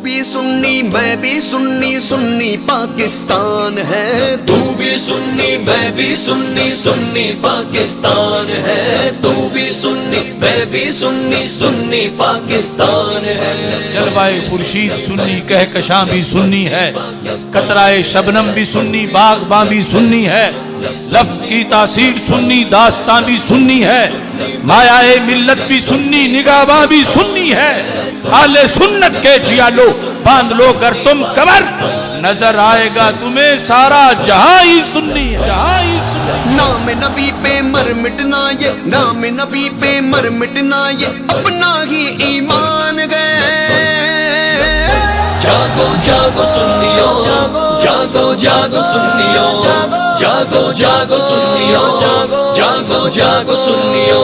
بھی سنی میں بھی سنی، سنی پاکستان ہے۔ تو بھی سنی میں بھی سنی، سنی پاکستان ہے۔ تو بھی سنی میں بھی سنی، سنی پاکستان ہے۔ جلوائے خورشید سنی، کہکشاں بھی سنی ہے، قطرائے شبنم بھی سنی، باغباں بھی سنی ہے، لفظ کی تاثیر سنی، داستان بھی سنی ہے، مایا ملت بھی سنی، نگاہباں بھی سنی ہے۔ اہل سنت کے جیالو باندھ لو گر تم کمر، نظر آئے گا تمہیں سارا جہاں ہی سنی ہے، جہاں ہی سنی ہے۔ نام نبی پہ مر مٹنا یہ، نام نبی پہ مر مٹنا یہ اپنا ہی ایمان ہے۔ جاگو جاگو سنیو، جاگو جاگو سنیو، جاگو جاگو سنیو، جاگو جاگو سنیو۔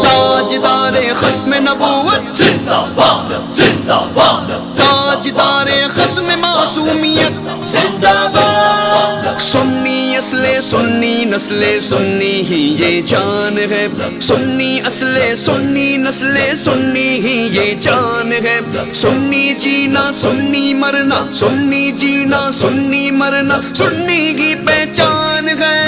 تاجدار ختم نبوت زندہ باد، زندہ باد، تاجدار ختم معصومیت زندہ باد۔ سنی اصل سنی نسل سنی ہی یہ جان ہے، سنی اصل سنی نسل سنی ہی یہ جان ہے۔ سنی جینا سنی مرنا، سنی جینا سنی مرنا سنی کی پہچان ہے۔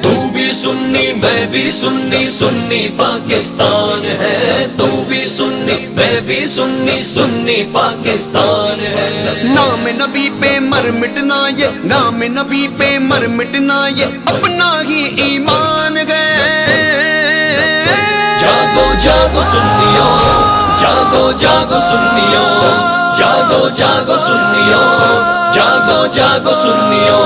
تو بھی سنی میں بھی سنی، سنی پاکستان ہے۔ تو بھی سنی میں بھی سنی، سنی پاکستان ہے۔ نام نبی پہ مر مٹنا یہ، نام نبی پہ مر مٹنا یہ اپنا ہی ایمان ہے۔ جاگو جاگو سنیو، جاگو جاگو سنیو، جاگو جاگو سنیو، جاگو جاگو سنیو۔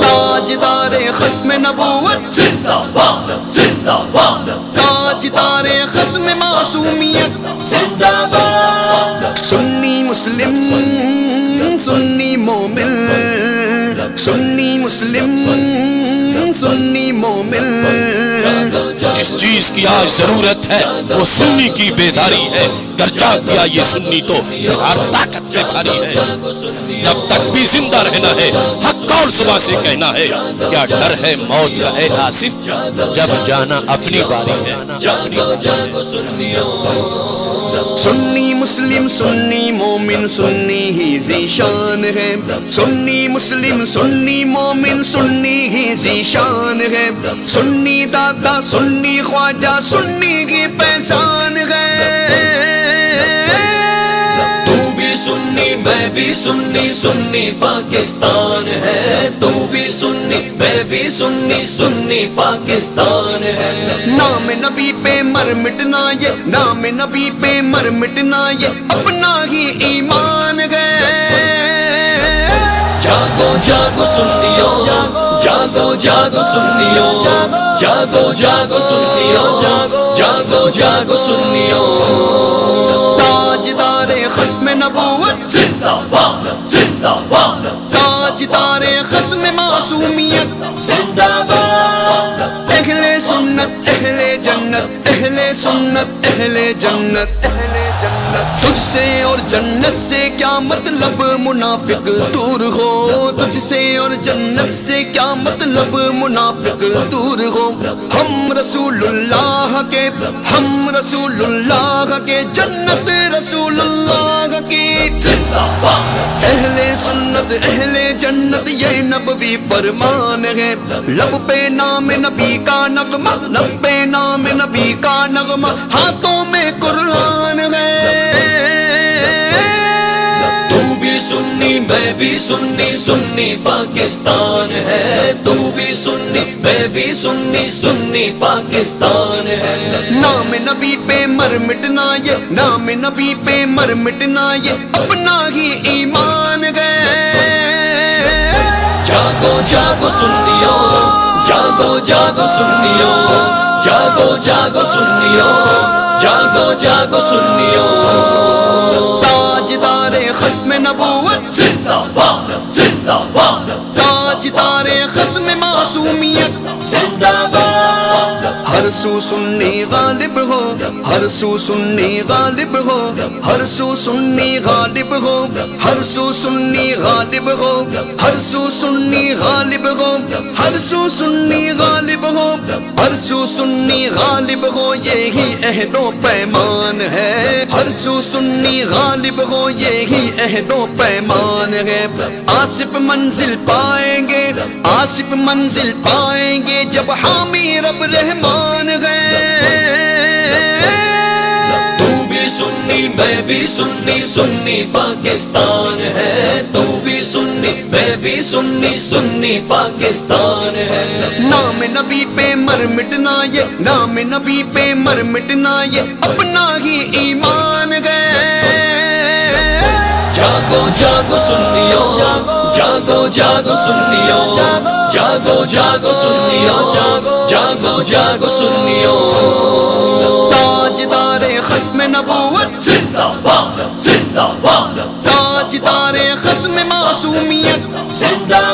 تاجدار ختم نبوت زندہ باد، زندہ باد، تاجدار ختم معصومیت زندہ باد۔ سنی مسلم سنی مومن، سنی مسلم سنی مومن۔ جس چیز کی آج ضرورت ہے وہ سنی کی بیداری ہے، گر جاگ گیا یہ سنی تو ہر طاقت میں بھاری ہے۔ جب تک بھی زندہ رہنا ہے حق اور زباں سے کہنا ہے، کیا ڈر ہے موت کا ہے آصف، جب جانا اپنی باری ہے۔ جاگو جاگو سنیو، سنی مسلم سنی مومن سنی ہی ذیشان ہے، سنی مسلم سنی مومن سنی ہی ذیشان ہے۔ سنی دادا سنی خواجہ سنی کی پہچان ہے۔ تو بھی سنی میں بھی سنی، سنی پاکستان ہے۔ تو بھی سنی میں بھی سنی، سنی پاکستان ہے۔ نام نبی پہ مر مٹنا یہ، نام نبی پہ مر مٹنا یہ اپنا ہی ایمان ہے۔ جاگو جاگو سنیو، جاگو جاگو سنیو، جاگو جاگو سنیو، جاگو جاگو سنیو۔ تاجدار ختم نبوت زندہ باد، زندہ باد، تاجدار ختم معصومیت زندہ باد۔ اہل سنت اہل جنت، اہل سنت اہل جنت، تجھ سے اور جنت سے کیا مطلب منافق دور ہو، تجھ سے اور جنت سے کیا مطلب منافق دور ہو۔ ہم رسول اللہ کے، ہم رسول اللہ کے، جنت رسول اللہ کی۔ زندہ باد، اہل سنت اہل جنت یہ نبوی فرمان ہے، لب پہ نام نبی کا نغمہ، لب پہ نام نبی کا نغمہ، ہاتھوں میں قرآن ہے۔ تو بھی سنی میں بھی سنی، سنی پاکستان ہے۔ تو بھی سنی میں بھی سنی، سنی پاکستان ہے۔ نام نبی پہ مر مٹنا یہ، نام نبی پہ مر مٹنا یہ اپنا ہی ایمان ہے۔ جاگو جاگو سنیو، جاگو جاگو سنیو، جاگو جاگو سنیو، جاگو جاگو سنیو۔ تاجدار ختم نبوت زندہ باد، زندہ باد، تاجدار ختم معصومیت زندہ باد۔ ہر سو سنی غالب ہو، ہر سو سنی غالب ہو، ہر سو سنی غالب ہو، ہر سو سنی غالب ہو، ہر سو سنی غالب ہو، ہر سو سنی غالب ہو، ہر سو سنی غالب ہو، یہی عہد و پیمان ہے، ہر سو سنی غالب ہو، یہی عہد و پیمان ہے۔ آصف منزل پائیں گے، آصف منزل پائیں گے جب حامی رب رحمان ہے۔ تو بھی سنی میں بھی سنی، سنی پاکستان ہے، تو بھی سنی میں بھی سنی، سنی پاکستان ہے۔ نام نبی پہ مر مٹنا یہ، نام نبی پہ مر مٹنا یہ اپنا ہی ایمان ہے۔ جاگو جاگو سنیو، جاگو جاگو سنیو، جاگو جاگو سنیو، جاگو جاگو سنیو۔ تاجدار ختم نبوت، زندہ باد، زندہ باد، تاجدار ختم معصومیت، زندہ